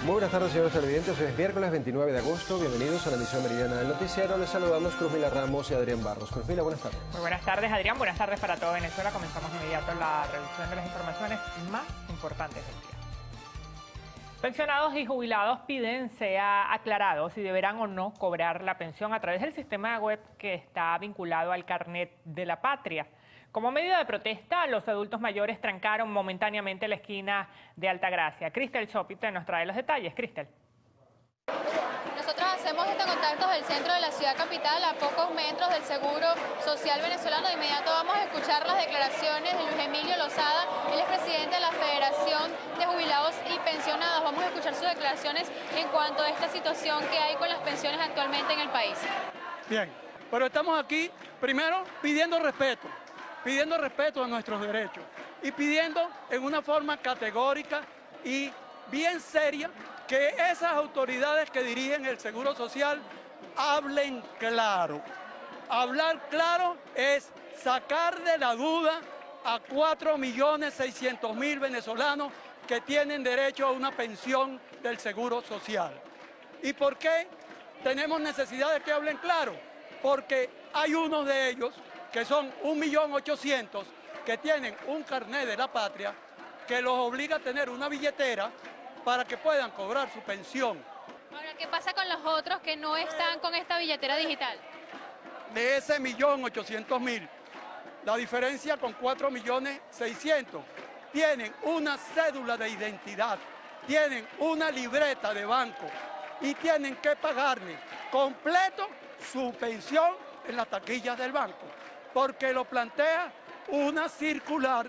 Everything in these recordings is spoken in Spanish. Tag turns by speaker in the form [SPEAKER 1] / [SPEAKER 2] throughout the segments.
[SPEAKER 1] Muy buenas tardes, señores televidentes. Hoy es miércoles 29 de agosto. Bienvenidos a la emisión meridiana del noticiero. Les saludamos Cruzmila Ramos y Adrián Barros. Cruzmila, buenas tardes.
[SPEAKER 2] Muy buenas tardes, Adrián. Buenas tardes para toda Venezuela. Comenzamos inmediato la revisión de las informaciones más importantes del día. Pensionados y jubilados piden sea aclarado si deberán o no cobrar la pensión a través del sistema web que está vinculado al Carnet de la Patria. Como medida de protesta, los adultos mayores trancaron momentáneamente la esquina de Altagracia. Cristel Chopite nos trae los detalles. Cristel.
[SPEAKER 3] Nosotros hacemos este contacto del centro de la ciudad capital, a pocos metros del Seguro Social venezolano. De inmediato vamos a escuchar las declaraciones de Luis Emilio Lozada. Él es presidente de la Federación de Jubilados y Pensionados. Vamos a escuchar sus declaraciones en cuanto a esta situación que hay con las pensiones actualmente en el país.
[SPEAKER 4] Bien, pero estamos aquí primero pidiendo respeto a nuestros derechos y pidiendo en una forma categórica y bien seria que esas autoridades que dirigen el Seguro Social hablen claro. Hablar claro es sacar de la duda a 4.600.000 venezolanos que tienen derecho a una pensión del Seguro Social. ¿Y por qué tenemos necesidad de que hablen claro? Porque hay unos de ellos que son 1.800.000 que tienen un carnet de la patria que los obliga a tener una billetera para que puedan cobrar su pensión.
[SPEAKER 3] Ahora, ¿qué pasa con los otros que no están con esta billetera digital?
[SPEAKER 4] De ese 1.800.000, la diferencia con 4.600.000, tienen una cédula de identidad, tienen una libreta de banco y tienen que pagarle completo su pensión en las taquillas del banco, porque lo plantea una circular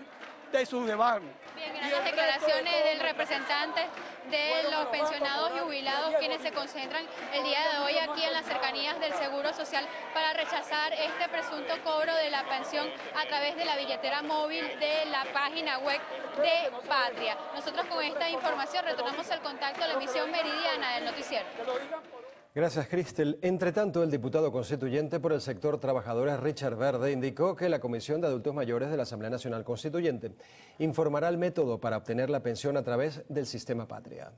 [SPEAKER 4] de Sudeban.
[SPEAKER 3] Bien, eran las declaraciones del representante de los pensionados y jubilados quienes se concentran el día de hoy aquí en las cercanías del Seguro Social para rechazar este presunto cobro de la pensión a través de la billetera móvil de la página web de Patria. Nosotros con esta información retornamos el contacto a la emisión meridiana del noticiero.
[SPEAKER 1] Gracias, Cristel. Entre tanto, el diputado constituyente por el sector trabajadores, Richard Verde, indicó que la Comisión de Adultos Mayores de la Asamblea Nacional Constituyente informará el método para obtener la pensión a través del sistema Patria.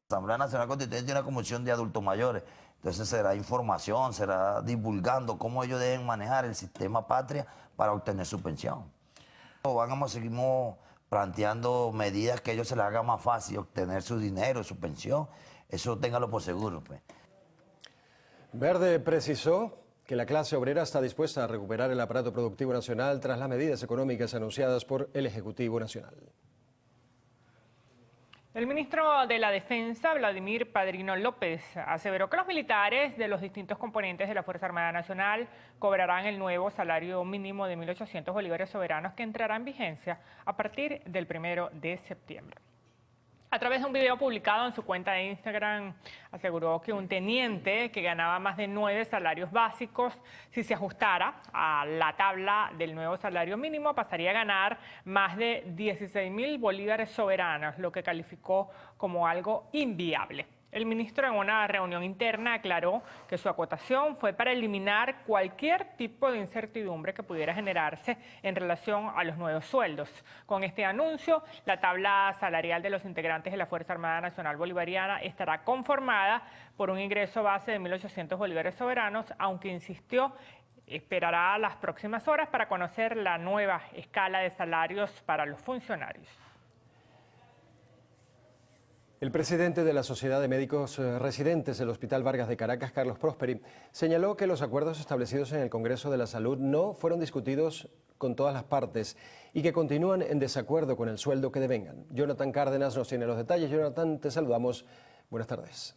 [SPEAKER 5] La Asamblea Nacional Constituyente tiene una comisión de adultos mayores, entonces será información, será divulgando cómo ellos deben manejar el sistema Patria para obtener su pensión. Vamos a seguir planteando medidas que a ellos se les haga más fácil obtener su dinero, su pensión, eso téngalo por seguro, pues.
[SPEAKER 1] Verde precisó que la clase obrera está dispuesta a recuperar el aparato productivo nacional tras las medidas económicas anunciadas por el Ejecutivo Nacional.
[SPEAKER 2] El ministro de la Defensa, Vladimir Padrino López, aseveró que los militares de los distintos componentes de la Fuerza Armada Nacional cobrarán el nuevo salario mínimo de 1.800 bolívares soberanos que entrará en vigencia a partir del 1 de septiembre. A través de un video publicado en su cuenta de Instagram, aseguró que un teniente que ganaba más de 9 salarios básicos, si se ajustara a la tabla del nuevo salario mínimo, pasaría a ganar más de 16.000 bolívares soberanos, lo que calificó como algo inviable. El ministro en una reunión interna aclaró que su acotación fue para eliminar cualquier tipo de incertidumbre que pudiera generarse en relación a los nuevos sueldos. Con este anuncio, la tabla salarial de los integrantes de la Fuerza Armada Nacional Bolivariana estará conformada por un ingreso base de 1.800 bolívares soberanos, aunque insistió esperará las próximas horas para conocer la nueva escala de salarios para los funcionarios.
[SPEAKER 1] El presidente de la Sociedad de Médicos Residentes del Hospital Vargas de Caracas, Carlos Prosperi, señaló que los acuerdos establecidos en el Congreso de la Salud no fueron discutidos con todas las partes y que continúan en desacuerdo con el sueldo que devengan. Jonathan Cárdenas nos tiene los detalles. Jonathan, te saludamos. Buenas tardes.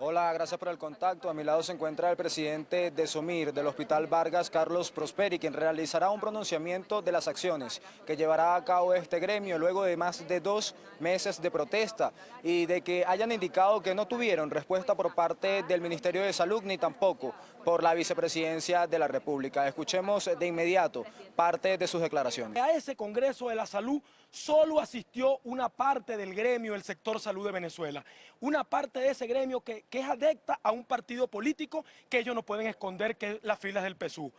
[SPEAKER 6] Hola, gracias por el contacto. A mi lado se encuentra el presidente de SOMIR del Hospital Vargas, Carlos Prosperi, quien realizará un pronunciamiento de las acciones que llevará a cabo este gremio luego de más de 2 meses de protesta y de que hayan indicado que no tuvieron respuesta por parte del Ministerio de Salud ni tampoco por la Vicepresidencia de la República. Escuchemos de inmediato parte de sus declaraciones.
[SPEAKER 7] A ese Congreso de la Salud solo asistió una parte del gremio del sector salud de Venezuela. Una parte de ese gremio que es adepta a un partido político que ellos no pueden esconder, que es las filas del PSUV.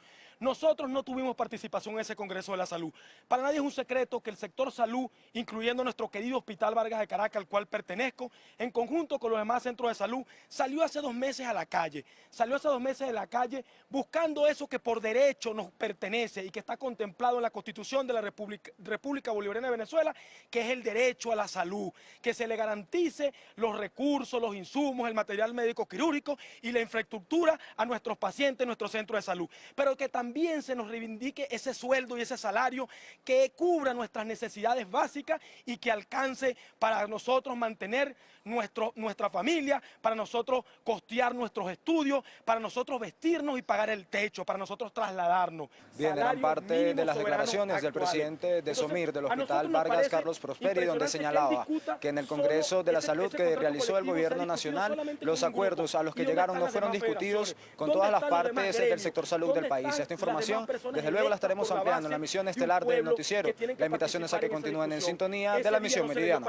[SPEAKER 7] Nosotros no tuvimos participación en ese Congreso de la Salud. Para nadie es un secreto que el sector salud, incluyendo nuestro querido Hospital Vargas de Caracas, al cual pertenezco, en conjunto con los demás centros de salud, salió hace 2 meses a la calle. Salió hace 2 meses de la calle buscando eso que por derecho nos pertenece y que está contemplado en la Constitución de la República Bolivariana de Venezuela, que es el derecho a la salud, que se le garantice los recursos, los insumos, el material médico quirúrgico y la infraestructura a nuestros pacientes, nuestros centros de salud. Pero que también se nos reivindique ese sueldo y ese salario que cubra nuestras necesidades básicas y que alcance para nosotros mantener nuestra familia, para nosotros costear nuestros estudios, para nosotros vestirnos y pagar el techo, para nosotros trasladarnos.
[SPEAKER 6] Bien, eran parte de las declaraciones del presidente de SOMIR del Hospital Vargas, Carlos Prosperi, donde señalaba que en el Congreso de la Salud que realizó el Gobierno Nacional, los acuerdos a los que llegaron no fueron discutidos con todas las partes del sector salud del país. Esta información, desde luego, la estaremos ampliando en la misión estelar del noticiero. La invitación es a que continúen en sintonía de la misión Meridiano.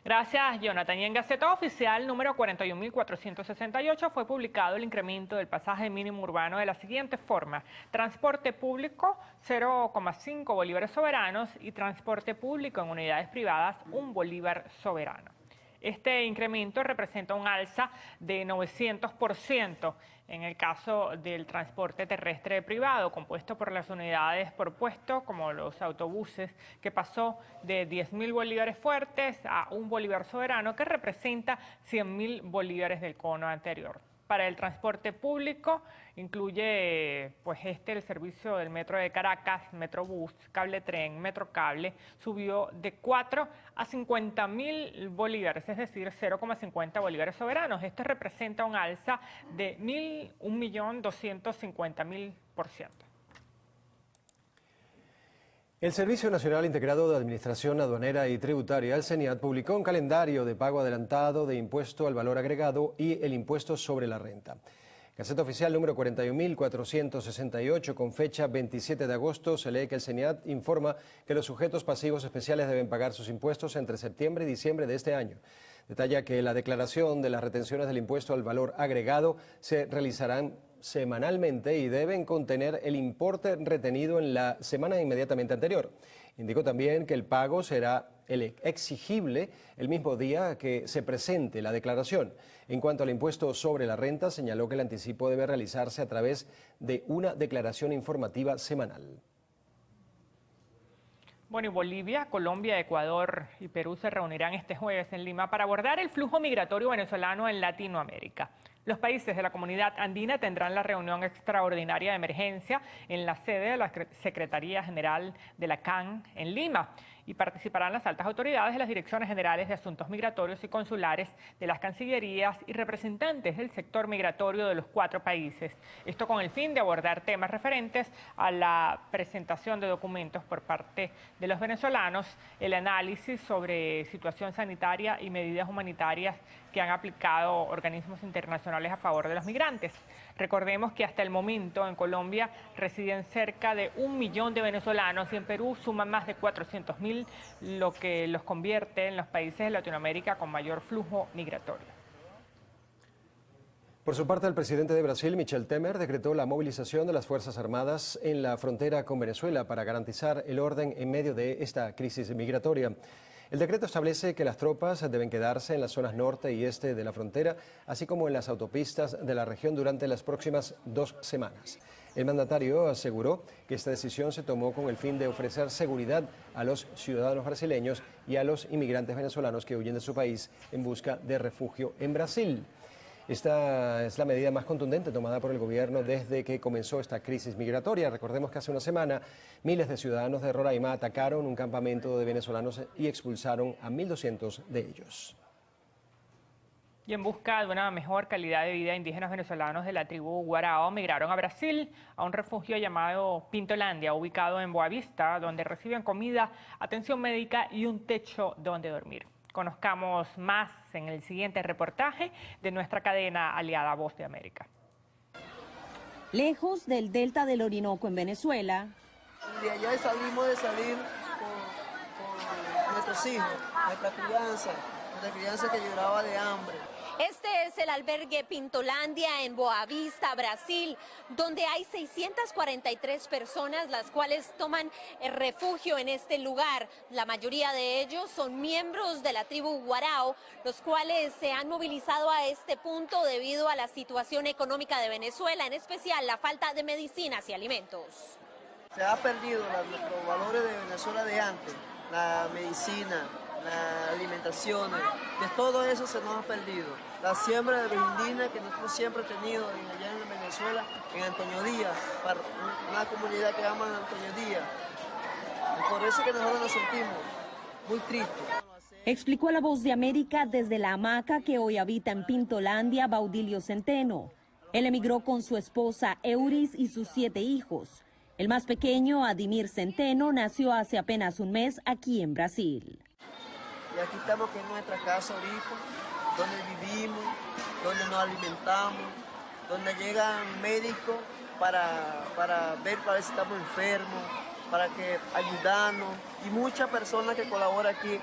[SPEAKER 2] Gracias, Jonathan. Y en Gaceta Oficial número 41.468 fue publicado el incremento del pasaje mínimo urbano de la siguiente forma: transporte público 0,5 bolívares soberanos y transporte público en unidades privadas 1 bolívar soberano. Este incremento representa un alza de 900% en el caso del transporte terrestre privado, compuesto por las unidades por puesto, como los autobuses, que pasó de 10.000 bolívares fuertes a 1 bolívar soberano, que representa 100.000 bolívares del cono anterior. Para el transporte público incluye el servicio del Metro de Caracas, Metrobús, Cable Tren, Metrocable, subió de 4 a 50.000 bolívares, es decir, 0,50 bolívares soberanos. Esto representa un alza de 1.250.000%.
[SPEAKER 1] El Servicio Nacional Integrado de Administración Aduanera y Tributaria, el CENIAT, publicó un calendario de pago adelantado de impuesto al valor agregado y el impuesto sobre la renta. Gaceta Oficial número 41.468, con fecha 27 de agosto, se lee que el CENIAT informa que los sujetos pasivos especiales deben pagar sus impuestos entre septiembre y diciembre de este año. Detalla que la declaración de las retenciones del impuesto al valor agregado se realizarán semanalmente y deben contener el importe retenido en la semana inmediatamente anterior. Indicó también que el pago será exigible el mismo día que se presente la declaración. En cuanto al impuesto sobre la renta, señaló que el anticipo debe realizarse a través de una declaración informativa semanal.
[SPEAKER 2] Bueno, y Bolivia, Colombia, Ecuador y Perú se reunirán este jueves en Lima para abordar el flujo migratorio venezolano en Latinoamérica. Los países de la comunidad andina tendrán la reunión extraordinaria de emergencia en la sede de la Secretaría General de la CAN en Lima, y participarán las altas autoridades de las Direcciones Generales de Asuntos Migratorios y Consulares de las Cancillerías y representantes del sector migratorio de los 4 países. Esto con el fin de abordar temas referentes a la presentación de documentos por parte de los venezolanos, el análisis sobre situación sanitaria y medidas humanitarias que han aplicado organismos internacionales a favor de los migrantes. Recordemos que hasta el momento en Colombia residen cerca de 1 millón de venezolanos y en Perú suman más de 400.000, lo que los convierte en los países de Latinoamérica con mayor flujo migratorio.
[SPEAKER 1] Por su parte, el presidente de Brasil, Michel Temer, decretó la movilización de las Fuerzas Armadas en la frontera con Venezuela para garantizar el orden en medio de esta crisis migratoria. El decreto establece que las tropas deben quedarse en las zonas norte y este de la frontera, así como en las autopistas de la región durante las próximas 2 semanas. El mandatario aseguró que esta decisión se tomó con el fin de ofrecer seguridad a los ciudadanos brasileños y a los inmigrantes venezolanos que huyen de su país en busca de refugio en Brasil. Esta es la medida más contundente tomada por el gobierno desde que comenzó esta crisis migratoria. Recordemos que hace una semana miles de ciudadanos de Roraima atacaron un campamento de venezolanos y expulsaron a 1.200 de ellos.
[SPEAKER 2] Y en busca de una mejor calidad de vida, indígenas venezolanos de la tribu Guarao migraron a Brasil, a un refugio llamado Pintolandia, ubicado en Boavista, donde reciben comida, atención médica y un techo donde dormir. Conozcamos más en el siguiente reportaje de nuestra cadena aliada Voz de América.
[SPEAKER 8] Lejos del delta del Orinoco en Venezuela.
[SPEAKER 9] De allá salimos de salir con nuestros hijos, nuestra crianza que lloraba de hambre.
[SPEAKER 10] Este es el albergue Pintolandia en Boavista, Brasil, donde hay 643 personas las cuales toman refugio en este lugar. La mayoría de ellos son miembros de la tribu Guarao, los cuales se han movilizado a este punto debido a la situación económica de Venezuela, en especial la falta de medicinas y alimentos.
[SPEAKER 9] Se ha perdido los valores de Venezuela de antes, la medicina, las alimentaciones, de todo eso se nos ha perdido. La siembra de los indígenas que nosotros siempre hemos tenido allá en Venezuela, en Antonio Díaz, para una comunidad que llama Antonio Díaz. Y por eso que nosotros nos sentimos muy tristes.
[SPEAKER 8] Explicó a La Voz de América desde la hamaca que hoy habita en Pintolandia, Baudilio Centeno. Él emigró con su esposa Euris y sus 7 hijos. El más pequeño, Adimir Centeno, nació hace apenas un mes aquí en Brasil.
[SPEAKER 9] Y aquí estamos en nuestra casa ahorita, donde vivimos, donde nos alimentamos, donde llegan médicos para ver si estamos enfermos, para que ayudarnos, y muchas personas que colaboran aquí.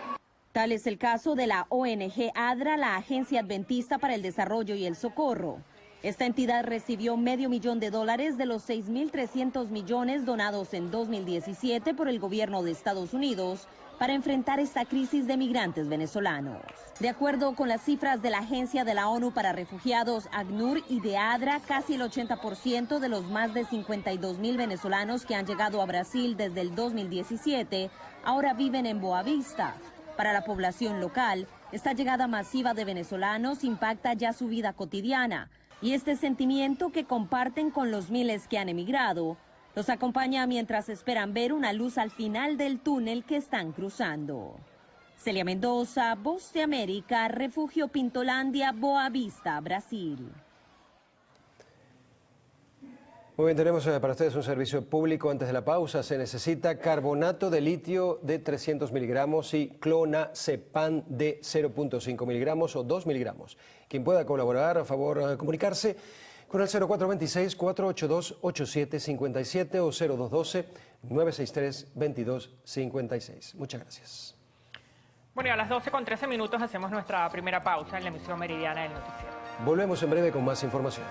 [SPEAKER 8] Tal es el caso de la ONG ADRA, la Agencia Adventista para el Desarrollo y el Socorro. Esta entidad recibió $500 millones de los 6.300 millones donados en 2017 por el gobierno de Estados Unidos para enfrentar esta crisis de migrantes venezolanos. De acuerdo con las cifras de la Agencia de la ONU para Refugiados, ACNUR, y de ADRA, casi el 80% de los más de 52.000 venezolanos que han llegado a Brasil desde el 2017 ahora viven en Boavista. Para la población local, esta llegada masiva de venezolanos impacta ya su vida cotidiana, y este sentimiento que comparten con los miles que han emigrado los acompaña mientras esperan ver una luz al final del túnel que están cruzando. Celia Mendoza, Voz de América, Refugio Pintolandia, Boavista, Brasil.
[SPEAKER 1] Muy bien, tenemos para ustedes un servicio público antes de la pausa. Se necesita carbonato de litio de 300 miligramos y clonazepam de 0.5 miligramos o 2 miligramos. Quien pueda colaborar, a favor de comunicarse con el 0426-482-8757 o 0212-963-2256. Muchas gracias.
[SPEAKER 2] Bueno, y a las 12:13 hacemos nuestra primera pausa en la emisión meridiana del noticiero.
[SPEAKER 1] Volvemos en breve con más información.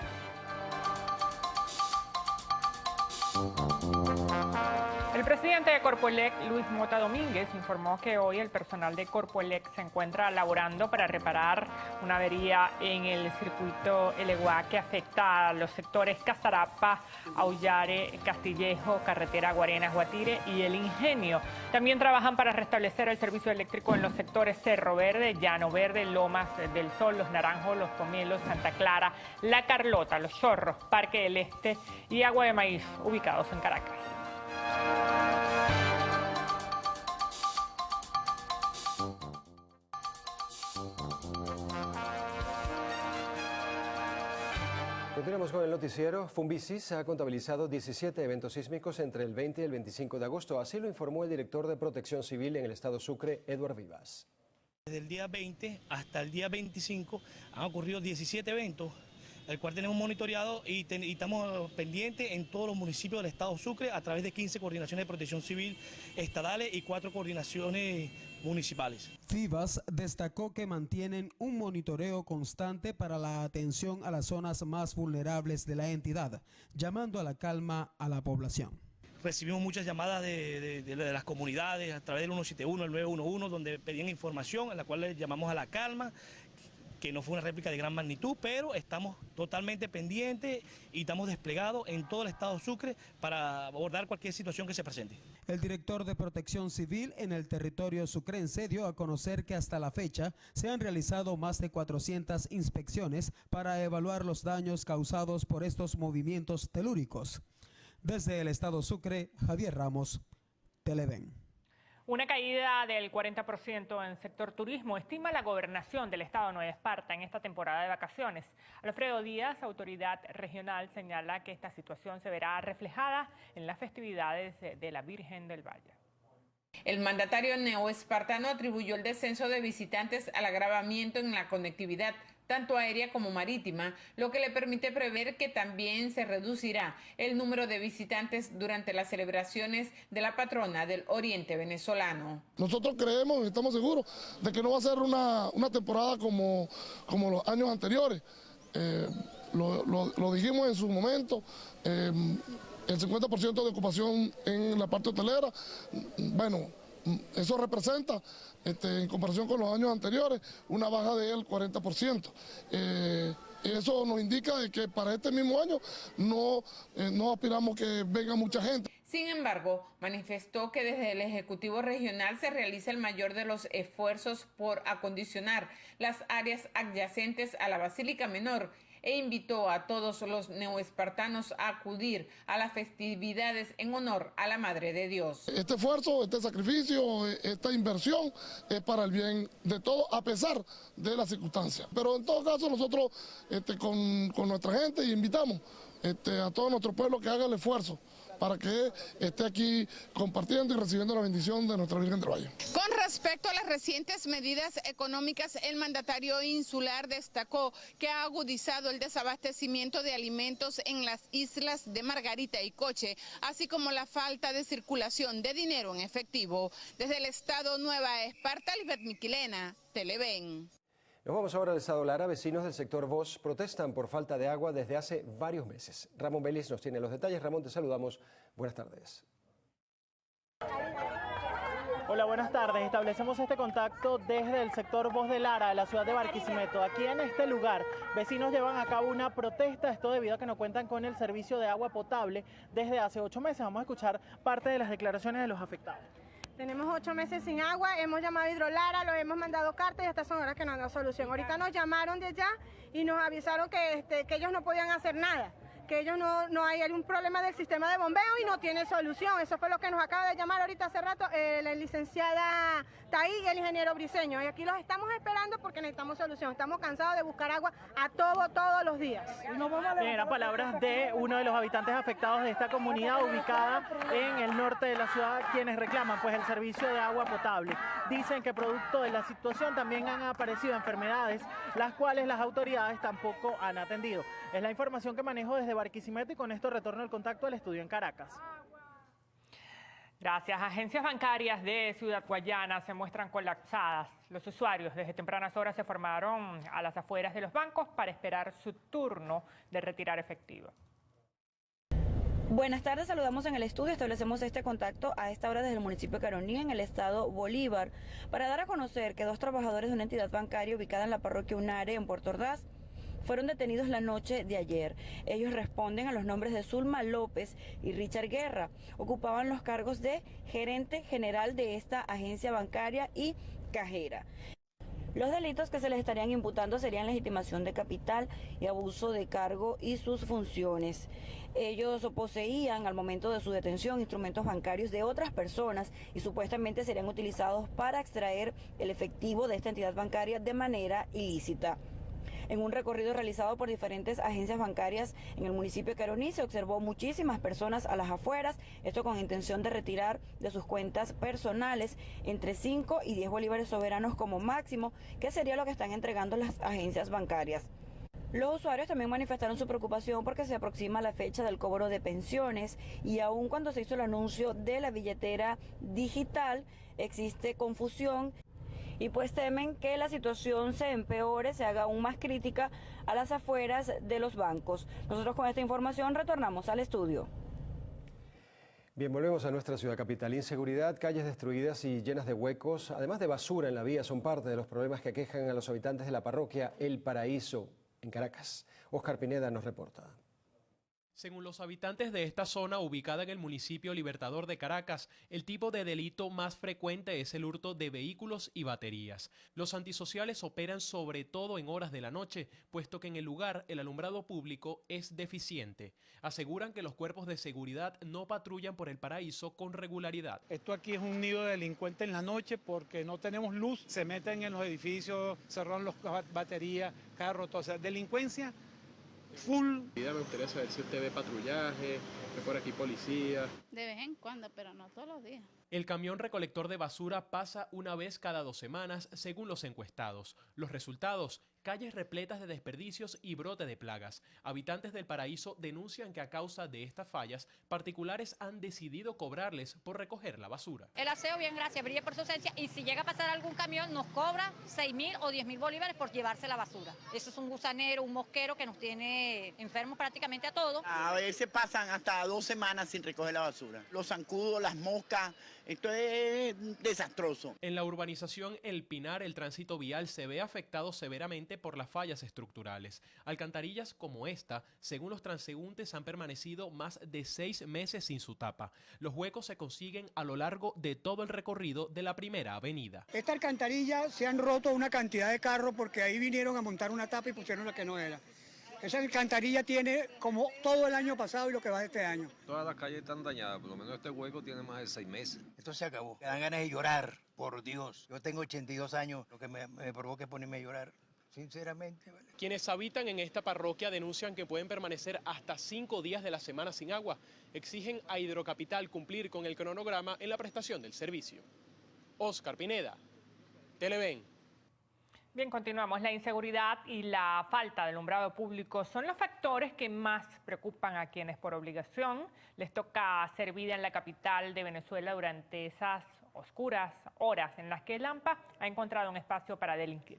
[SPEAKER 2] El presidente de Corpoelec, Luis Mota Domínguez, informó que hoy el personal de Corpoelec se encuentra laborando para reparar una avería en el circuito Eleguá que afecta a los sectores Casarapa, Aullare, Castillejo, Carretera Guarenas-Guatire y El Ingenio. También trabajan para restablecer el servicio eléctrico en los sectores Cerro Verde, Llano Verde, Lomas del Sol, Los Naranjos, Los Pomelos, Santa Clara, La Carlota, Los Chorros, Parque del Este y Agua de Maíz, ubicados en Caracas.
[SPEAKER 1] Continuamos con el noticiero. Fumbicis ha contabilizado 17 eventos sísmicos entre el 20 y el 25 de agosto. Así lo informó el director de Protección Civil en el estado Sucre, Eduard Vivas.
[SPEAKER 11] Desde el día 20 hasta el día 25 han ocurrido 17 eventos, el cual tenemos monitoreado y estamos pendientes en todos los municipios del estado Sucre a través de 15 coordinaciones de protección civil estadales y 4 coordinaciones municipales.
[SPEAKER 12] Vivas destacó que mantienen un monitoreo constante para la atención a las zonas más vulnerables de la entidad, llamando a la calma a la población.
[SPEAKER 11] Recibimos muchas llamadas de las comunidades a través del 171, el 911, donde pedían información, en la cual les llamamos a la calma, que no fue una réplica de gran magnitud, pero estamos totalmente pendientes y estamos desplegados en todo el estado Sucre para abordar cualquier situación que se presente.
[SPEAKER 12] El director de Protección Civil en el territorio sucrense dio a conocer que hasta la fecha se han realizado más de 400 inspecciones para evaluar los daños causados por estos movimientos telúricos. Desde el estado Sucre, Javier Ramos, Televen.
[SPEAKER 2] Una caída del 40% en el sector turismo estima la gobernación del estado de Nueva Esparta en esta temporada de vacaciones. Alfredo Díaz, autoridad regional, señala que esta situación se verá reflejada en las festividades de la Virgen del Valle.
[SPEAKER 13] El mandatario neoespartano atribuyó el descenso de visitantes al agravamiento en la conectividad tanto aérea como marítima, lo que le permite prever que también se reducirá el número de visitantes durante las celebraciones de la patrona del Oriente venezolano.
[SPEAKER 14] Nosotros creemos y estamos seguros de que no va a ser una temporada como los años anteriores. Lo dijimos en su momento, el 50% de ocupación en la parte hotelera, bueno, eso representa, en comparación con los años anteriores, una baja del 40%. Eso nos indica de que para este mismo año no aspiramos que venga mucha gente.
[SPEAKER 13] Sin embargo, manifestó que desde el Ejecutivo Regional se realiza el mayor de los esfuerzos por acondicionar las áreas adyacentes a la Basílica Menor e invitó a todos los neoespartanos a acudir a las festividades en honor a la Madre de Dios.
[SPEAKER 14] Este esfuerzo, este sacrificio, esta inversión es para el bien de todos, a pesar de las circunstancias. Pero en todo caso nosotros con nuestra gente invitamos a todo nuestro pueblo que haga el esfuerzo para que esté aquí compartiendo y recibiendo la bendición de nuestra Virgen del Valle.
[SPEAKER 13] Con respecto a las recientes medidas económicas, el mandatario insular destacó que ha agudizado el desabastecimiento de alimentos en las islas de Margarita y Coche, así como la falta de circulación de dinero en efectivo. Desde el estado Nueva Esparta, Lisbeth Miquilena, Televen.
[SPEAKER 1] Nos vamos ahora al estado Lara. Vecinos del sector Voz protestan por falta de agua desde hace varios meses. Ramón Vélez nos tiene los detalles. Ramón, te saludamos. Buenas tardes.
[SPEAKER 15] Hola, buenas tardes. Establecemos este contacto desde el sector Voz de Lara, de la ciudad de Barquisimeto. Aquí en este lugar, vecinos llevan a cabo una protesta, esto debido a que no cuentan con el servicio de agua potable desde hace 8 meses. Vamos a escuchar parte de las declaraciones de los afectados.
[SPEAKER 16] Tenemos 8 meses sin agua, hemos llamado a Hidrolara, los hemos mandado cartas y estas son horas que no han dado solución. Ahorita nos llamaron de allá y nos avisaron que ellos no podían hacer nada, que ellos no hay un problema del sistema de bombeo y no tiene solución. Eso fue lo que nos acaba de llamar ahorita hace rato la licenciada Taí y el ingeniero Briceño. Y aquí los estamos esperando porque necesitamos solución. Estamos cansados de buscar agua a todos los días.
[SPEAKER 15] Eran palabras de uno de los habitantes afectados de esta comunidad ubicada en el norte de la ciudad, quienes reclaman pues el servicio de agua potable. Dicen que producto de la situación también han aparecido enfermedades, las cuales las autoridades tampoco han atendido. Es la información que manejo desde Barquisimeto y con esto retorno el contacto al estudio en Caracas.
[SPEAKER 2] Gracias. Agencias bancarias de Ciudad Guayana se muestran colapsadas. Los usuarios desde tempranas horas se formaron a las afueras de los bancos para esperar su turno de retirar efectivo.
[SPEAKER 17] Buenas tardes, saludamos en el estudio, establecemos este contacto a esta hora desde el municipio de Caroní, en el estado Bolívar, para dar a conocer que 2 trabajadores de una entidad bancaria ubicada en la parroquia Unare, en Puerto Ordaz, fueron detenidos la noche de ayer. Ellos responden a los nombres de Zulma López y Richard Guerra. Ocupaban los cargos de gerente general de esta agencia bancaria y cajera. Los delitos que se les estarían imputando serían legitimación de capital y abuso de cargo y sus funciones. Ellos poseían al momento de su detención instrumentos bancarios de otras personas y supuestamente serían utilizados para extraer el efectivo de esta entidad bancaria de manera ilícita. En un recorrido realizado por diferentes agencias bancarias en el municipio de Caroní se observó muchísimas personas a las afueras, esto con intención de retirar de sus cuentas personales entre 5 y 10 bolívares soberanos como máximo, que sería lo que están entregando las agencias bancarias. Los usuarios también manifestaron su preocupación porque se aproxima la fecha del cobro de pensiones y aun cuando se hizo el anuncio de la billetera digital, existe confusión. Y pues temen que la situación se empeore, se haga aún más crítica a las afueras de los bancos. Nosotros con esta información retornamos al estudio.
[SPEAKER 1] Bien, volvemos a nuestra ciudad capital. Inseguridad, calles destruidas y llenas de huecos, además de basura en la vía, son parte de los problemas que aquejan a los habitantes de la parroquia El Paraíso, en Caracas. Óscar Pineda nos reporta.
[SPEAKER 18] Según los habitantes de esta zona ubicada en el municipio Libertador de Caracas, el tipo de delito más frecuente es el hurto de vehículos y baterías. Los antisociales operan sobre todo en horas de la noche, puesto que en el lugar el alumbrado público es deficiente. Aseguran que los cuerpos de seguridad no patrullan por El Paraíso con regularidad.
[SPEAKER 19] Esto aquí es un nido de delincuentes en la noche porque no tenemos luz, se meten en los edificios, cerran las baterías, carros, todo, o sea, delincuencia full.
[SPEAKER 18] Me gustaría saber si usted ve patrullaje, ve por aquí policía.
[SPEAKER 20] De vez en cuando, pero no todos los días.
[SPEAKER 18] El camión recolector de basura pasa una vez cada 2 semanas, según los encuestados. Los resultados, calles repletas de desperdicios y brote de plagas. Habitantes del Paraíso denuncian que a causa de estas fallas, particulares han decidido cobrarles por recoger la basura.
[SPEAKER 21] El aseo, bien, gracias, brille por su ausencia, y si llega a pasar algún camión nos cobra 6.000 o 10.000 bolívares por llevarse la basura. Eso es un gusanero, un mosquero que nos tiene enfermos prácticamente a todos.
[SPEAKER 22] A veces pasan hasta 2 semanas sin recoger la basura. Los zancudos, las moscas, esto es desastroso.
[SPEAKER 18] En la urbanización El Pinar, el tránsito vial se ve afectado severamente por las fallas estructurales. Alcantarillas como esta, según los transeúntes, han permanecido más de 6 meses sin su tapa. Los huecos se consiguen a lo largo de todo el recorrido de la primera avenida.
[SPEAKER 23] Esta alcantarilla se han roto una cantidad de carros porque ahí vinieron a montar una tapa y pusieron la que no era. Esa alcantarilla tiene como todo el año pasado y lo que va de este año.
[SPEAKER 24] Todas las calles están dañadas, por lo menos este hueco tiene más de 6 meses.
[SPEAKER 25] Esto se acabó. Me dan ganas de llorar, por Dios. Yo tengo 82 años, lo que me provoca es ponerme a llorar. Sinceramente, ¿vale?
[SPEAKER 18] Quienes habitan en esta parroquia denuncian que pueden permanecer hasta 5 días de la semana sin agua. Exigen a Hidrocapital cumplir con el cronograma en la prestación del servicio. Oscar Pineda, Televen.
[SPEAKER 2] Bien, continuamos. La inseguridad y la falta de alumbrado público son los factores que más preocupan a quienes por obligación les toca hacer vida en la capital de Venezuela durante esas oscuras horas en las que el AMPA ha encontrado un espacio para delinquir.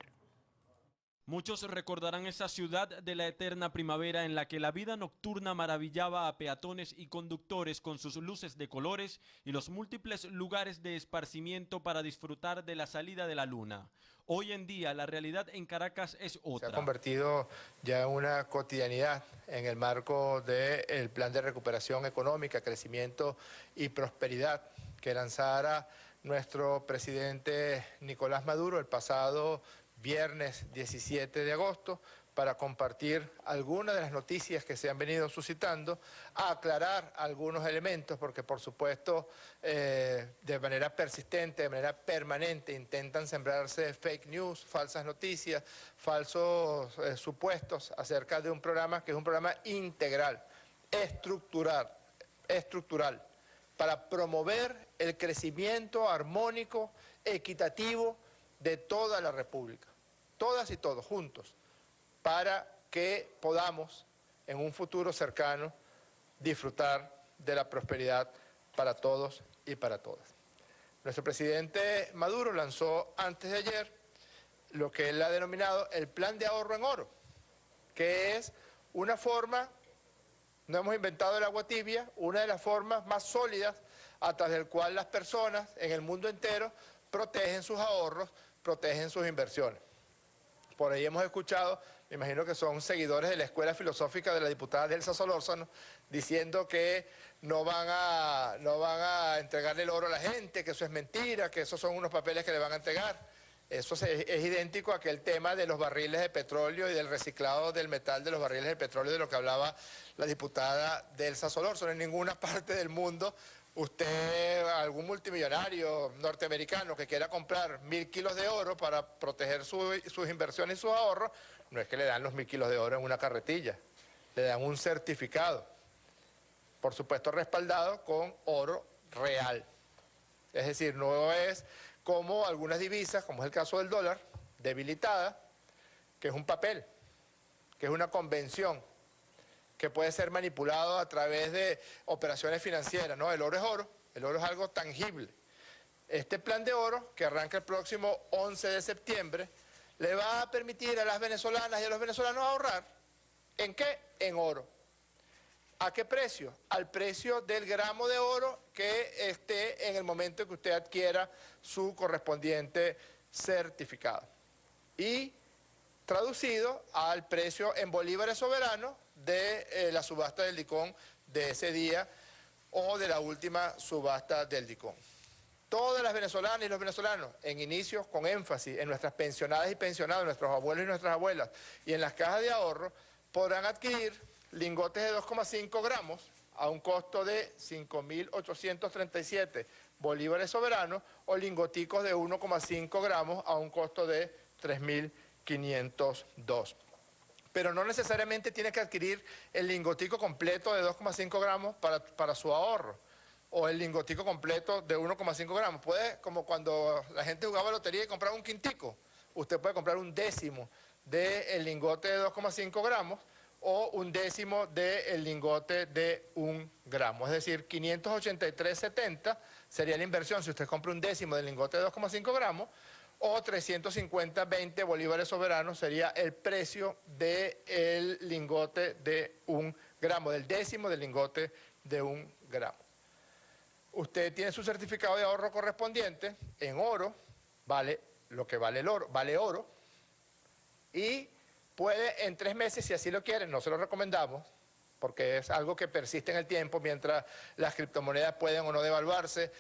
[SPEAKER 26] Muchos recordarán esa ciudad de la eterna primavera en la que la vida nocturna maravillaba a peatones y conductores con sus luces de colores y los múltiples lugares de esparcimiento para disfrutar de la salida de la luna. Hoy en día la realidad en Caracas es otra.
[SPEAKER 27] Se ha convertido ya en una cotidianidad en el marco del plan de recuperación económica, crecimiento y prosperidad que lanzara nuestro presidente Nicolás Maduro el pasado viernes 17 de agosto, para compartir algunas de las noticias que se han venido suscitando, a aclarar algunos elementos, porque por supuesto de manera persistente, de manera permanente, intentan sembrarse fake news, falsas noticias, falsos supuestos acerca de un programa que es un programa integral, estructural, para promover el crecimiento armónico, equitativo de toda la República. Todas y todos juntos, para que podamos en un futuro cercano disfrutar de la prosperidad para todos y para todas. Nuestro presidente Maduro lanzó antes de ayer lo que él ha denominado el plan de ahorro en oro, que es una forma, no hemos inventado el agua tibia, una de las formas más sólidas a través del cual las personas en el mundo entero protegen sus ahorros, protegen sus inversiones. Por ahí hemos escuchado, me imagino que son seguidores de la Escuela Filosófica de la diputada Delsa Solórzano, diciendo que no van a entregarle el oro a la gente, que eso es mentira, que esos son unos papeles que le van a entregar. Eso es idéntico a aquel tema de los barriles de petróleo y del reciclado del metal de los barriles de petróleo, de lo que hablaba la diputada Delsa Solórzano. En ninguna parte del mundo usted, algún multimillonario norteamericano que quiera comprar 1.000 kilos de oro para proteger sus inversiones y sus ahorros, no es que le dan los 1.000 kilos de oro en una carretilla, le dan un certificado, por supuesto respaldado con oro real. Es decir, no es como algunas divisas, como es el caso del dólar, debilitada, que es un papel, que es una convención, que puede ser manipulado a través de operaciones financieras, ¿no? El oro es algo tangible. Este plan de oro, que arranca el próximo 11 de septiembre, le va a permitir a las venezolanas y a los venezolanos ahorrar. ¿En qué? En oro. ¿A qué precio? Al precio del gramo de oro que esté en el momento en que usted adquiera su correspondiente certificado. Y traducido al precio en bolívares soberanos de la subasta del DICOM de ese día o de la última subasta del DICOM. Todas las venezolanas y los venezolanos, en inicios con énfasis en nuestras pensionadas y pensionados, nuestros abuelos y nuestras abuelas, y en las cajas de ahorro, podrán adquirir lingotes de 2,5 gramos a un costo de 5.837 bolívares soberanos o lingoticos de 1,5 gramos a un costo de 3.502. Pero no necesariamente tiene que adquirir el lingotico completo de 2,5 gramos para su ahorro, o el lingotico completo de 1,5 gramos. Puede, como cuando la gente jugaba lotería y compraba un quintico, usted puede comprar un décimo del lingote de 2,5 gramos o 1/10 del lingote de 1 gramo. Es decir, 583.70 sería la inversión si usted compra 1/10 del lingote de 2,5 gramos, o 350.20 bolívares soberanos sería el precio del lingote de 1 gramo, del décimo del lingote de 1 gramo. Usted tiene su certificado de ahorro correspondiente en oro, vale lo que vale el oro, vale oro, y puede en 3 meses, si así lo quieren, no se lo recomendamos, porque es algo que persiste en el tiempo, mientras las criptomonedas pueden o no devaluarse,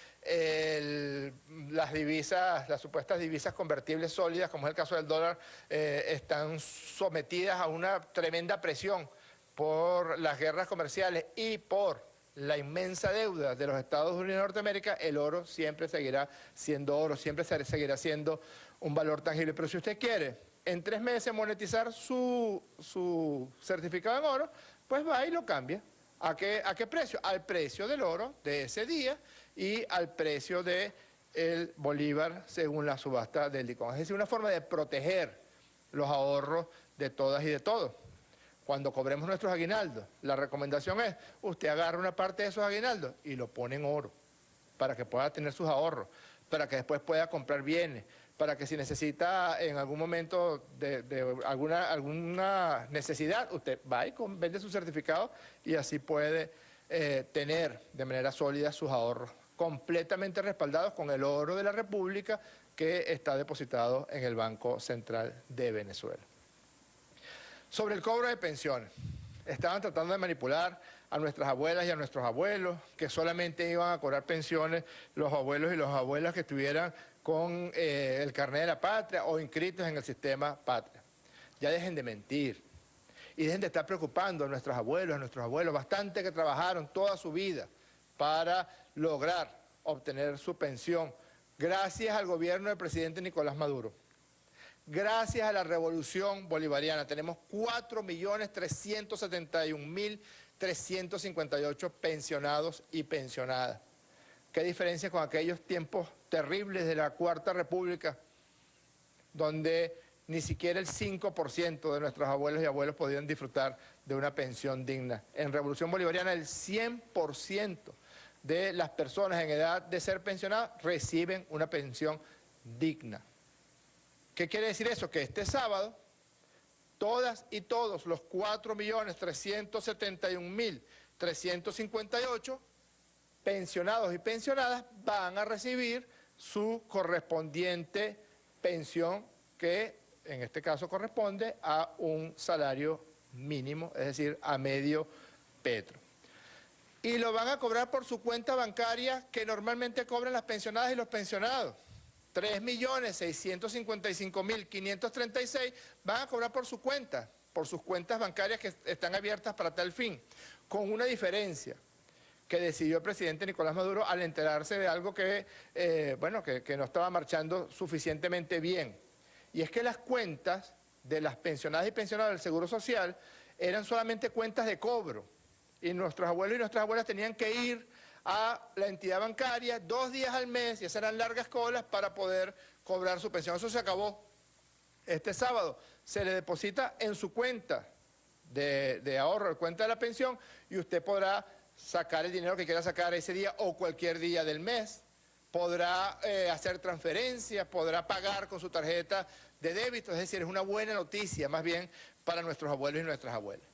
[SPEAKER 27] las divisas, las supuestas divisas convertibles sólidas, como es el caso del dólar, están sometidas a una tremenda presión por las guerras comerciales y por la inmensa deuda de los Estados Unidos de Norteamérica. El oro siempre seguirá siendo oro, siempre seguirá siendo un valor tangible. Pero si usted quiere en 3 meses monetizar su certificado en oro, pues va y lo cambia. ¿A qué precio? Al precio del oro de ese día y al precio del bolívar según la subasta del DICOM. Es decir, una forma de proteger los ahorros de todas y de todos. Cuando cobremos nuestros aguinaldos, la recomendación es, usted agarra una parte de esos aguinaldos y lo pone en oro, para que pueda tener sus ahorros, para que después pueda comprar bienes, para que si necesita en algún momento de alguna necesidad, usted va y vende su certificado y así puede tener de manera sólida sus ahorros completamente respaldados con el oro de la República que está depositado en el Banco Central de Venezuela. Sobre el cobro de pensiones, estaban tratando de manipular a nuestras abuelas y a nuestros abuelos, que solamente iban a cobrar pensiones los abuelos y las abuelas que estuvieran con el carnet de la patria o inscritos en el sistema patria. Ya dejen de mentir y dejen de estar preocupando a nuestros abuelos, bastante que trabajaron toda su vida para lograr obtener su pensión, gracias al gobierno del presidente Nicolás Maduro. Gracias a la revolución bolivariana tenemos 4.371.358 pensionados y pensionadas. ¿Qué diferencia con aquellos tiempos terribles de la Cuarta República, donde ni siquiera el 5% de nuestros abuelos y abuelos podían disfrutar de una pensión digna? En Revolución Bolivariana el 100% de las personas en edad de ser pensionadas reciben una pensión digna. ¿Qué quiere decir eso? Que este sábado, todas y todos los 4.371.358 pensionados y pensionadas van a recibir su correspondiente pensión, que en este caso corresponde a un salario mínimo, es decir, a medio petro. Y lo van a cobrar por su cuenta bancaria que normalmente cobran las pensionadas y los pensionados. 3.655.536 van a cobrar por su cuenta, por sus cuentas bancarias que están abiertas para tal fin, con una diferencia que decidió el presidente Nicolás Maduro al enterarse de algo que no estaba marchando suficientemente bien. Y es que las cuentas de las pensionadas y pensionados del Seguro Social eran solamente cuentas de cobro. Y nuestros abuelos y nuestras abuelas tenían que ir a la entidad bancaria 2 días al mes y hacer largas colas para poder cobrar su pensión. Eso se acabó. Este sábado se le deposita en su cuenta de ahorro, el cuenta de la pensión, y usted podrá sacar el dinero que quiera sacar ese día o cualquier día del mes. Podrá hacer transferencias, podrá pagar con su tarjeta de débito. Es decir, es una buena noticia más bien para nuestros abuelos y nuestras abuelas.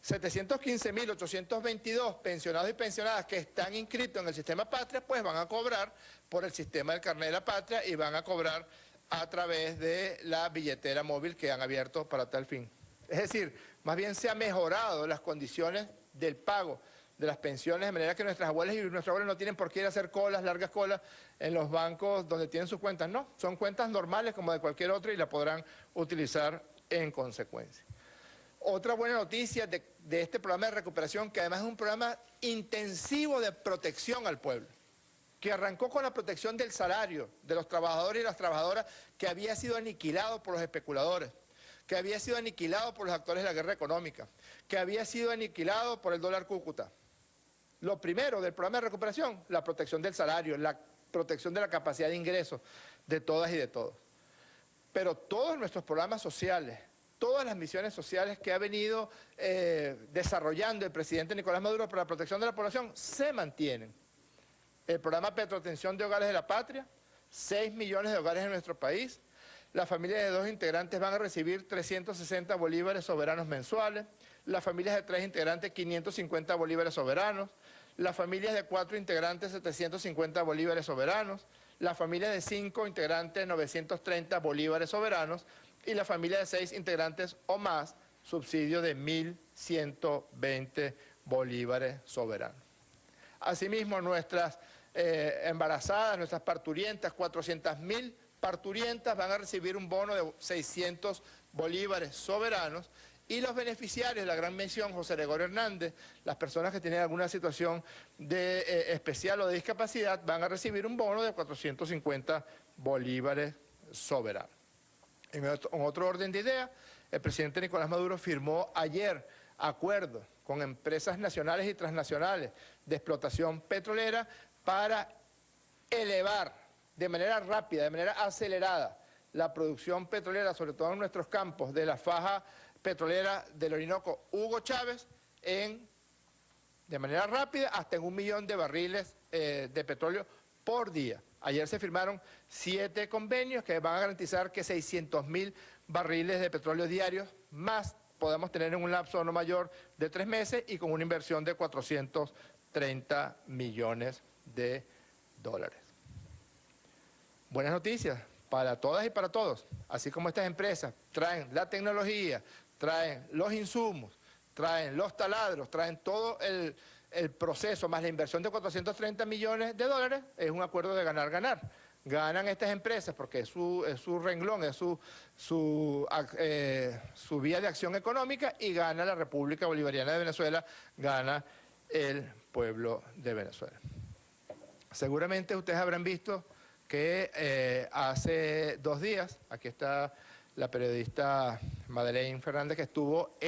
[SPEAKER 27] 715.822 pensionados y pensionadas que están inscritos en el sistema Patria, pues van a cobrar por el sistema del carnet de la Patria y van a cobrar a través de la billetera móvil que han abierto para tal fin. Es decir, más bien se han mejorado las condiciones del pago de las pensiones, de manera que nuestras abuelas y nuestros abuelos no tienen por qué ir a hacer colas, largas colas en los bancos donde tienen sus cuentas. No, son cuentas normales como de cualquier otra y la podrán utilizar en consecuencia. Otra buena noticia de este programa de recuperación, que además es un programa intensivo de protección al pueblo, que arrancó con la protección del salario de los trabajadores y las trabajadoras, que había sido aniquilado por los especuladores, que había sido aniquilado por los actores de la guerra económica, que había sido aniquilado por el dólar Cúcuta. Lo primero del programa de recuperación, la protección del salario, la protección de la capacidad de ingresos de todas y de todos. Pero todos nuestros programas sociales, todas las misiones sociales que ha venido desarrollando el presidente Nicolás Maduro para la protección de la población se mantienen. El programa Petroatención de Hogares de la Patria, 6 millones de hogares en nuestro país. Las familias de 2 integrantes van a recibir 360 bolívares soberanos mensuales. Las familias de 3 integrantes, 550 bolívares soberanos. Las familias de 4 integrantes, 750 bolívares soberanos. Las familias de 5 integrantes, 930 bolívares soberanos. Y la familia de 6 integrantes o más, subsidio de 1.120 bolívares soberanos. Asimismo, nuestras embarazadas, nuestras parturientas, 400.000 parturientas van a recibir un bono de 600 bolívares soberanos, y los beneficiarios de la gran mención José Gregorio Hernández, las personas que tienen alguna situación de especial o de discapacidad, van a recibir un bono de 450 bolívares soberanos. En otro orden de ideas, el presidente Nicolás Maduro firmó ayer acuerdos con empresas nacionales y transnacionales de explotación petrolera para elevar de manera rápida, de manera acelerada, la producción petrolera, sobre todo en nuestros campos de la faja petrolera del Orinoco Hugo Chávez, de manera rápida hasta en 1 millón de barriles de petróleo por día. Ayer se firmaron 7 convenios que van a garantizar que 600.000 barriles de petróleo diarios más podamos tener en un lapso no mayor de 3 meses y con una inversión de 430 millones de dólares. Buenas noticias para todas y para todos. Así como estas empresas traen la tecnología, traen los insumos, traen los taladros, traen todo el proceso más la inversión de 430 millones de dólares, es un acuerdo de ganar-ganar. Ganan estas empresas porque es su renglón, es su vía de acción económica, y gana la República Bolivariana de Venezuela, gana el pueblo de Venezuela. Seguramente ustedes habrán visto que hace 2 días, aquí está la periodista Madeleine Fernández, que estuvo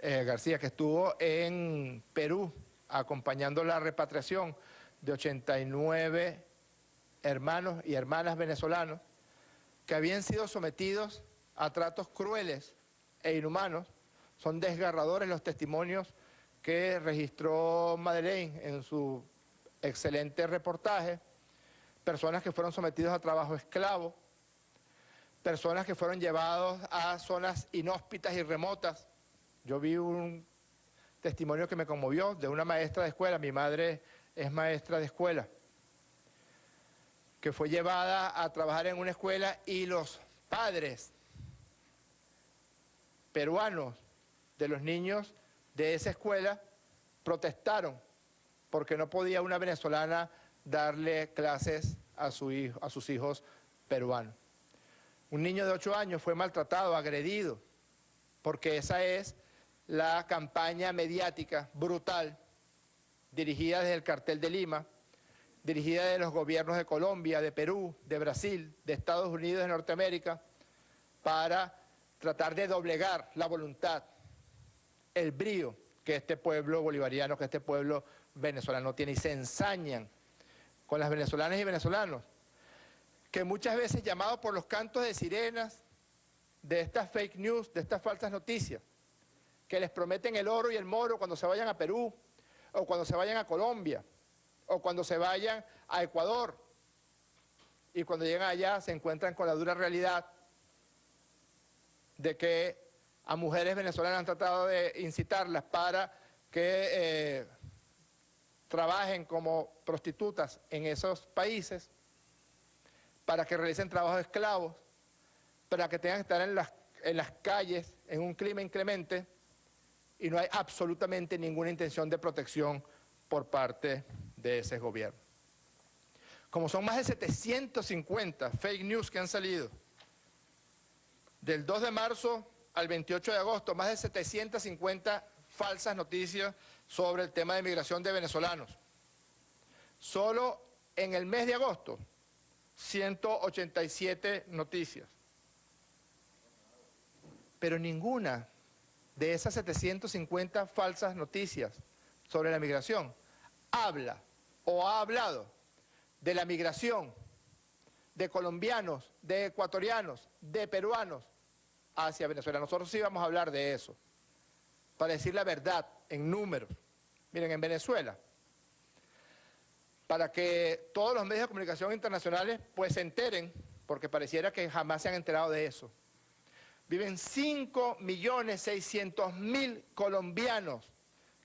[SPEAKER 27] García, que estuvo en Perú acompañando la repatriación de 89 hermanos y hermanas venezolanos que habían sido sometidos a tratos crueles e inhumanos. Son desgarradores los testimonios que registró Madeleine en su excelente reportaje. Personas que fueron sometidos a trabajo esclavo, personas que fueron llevados a zonas inhóspitas y remotas. Yo vi un testimonio que me conmovió de una maestra de escuela, mi madre es maestra de escuela, que fue llevada a trabajar en una escuela y los padres peruanos de los niños de esa escuela protestaron porque no podía una venezolana darle clases a sus hijos peruanos. Un niño de 8 años fue maltratado, agredido, porque esa es la campaña mediática brutal dirigida desde el cartel de Lima, dirigida de los gobiernos de Colombia, de Perú, de Brasil, de Estados Unidos de Norteamérica, para tratar de doblegar la voluntad, el brío que este pueblo bolivariano, que este pueblo venezolano tiene, y se ensañan con las venezolanas y venezolanos, que muchas veces, llamados por los cantos de sirenas de estas fake news, de estas falsas noticias, que les prometen el oro y el moro cuando se vayan a Perú, o cuando se vayan a Colombia, o cuando se vayan a Ecuador, y cuando llegan allá se encuentran con la dura realidad de que a mujeres venezolanas han tratado de incitarlas para que trabajen como prostitutas en esos países, para que realicen trabajo de esclavos, para que tengan que estar en las calles en un clima inclemente, y no hay absolutamente ninguna intención de protección por parte de ese gobierno. Como son más de 750 fake news que han salido, del 2 de marzo al 28 de agosto, más de 750 falsas noticias sobre el tema de migración de venezolanos. Solo en el mes de agosto, 187 noticias. Pero ninguna de esas 750 falsas noticias sobre la migración habla o ha hablado de la migración de colombianos, de ecuatorianos, de peruanos hacia Venezuela. Nosotros sí vamos a hablar de eso, para decir la verdad en números. Miren, en Venezuela, para que todos los medios de comunicación internacionales pues se enteren, porque pareciera que jamás se han enterado de eso, viven 5.600.000 colombianos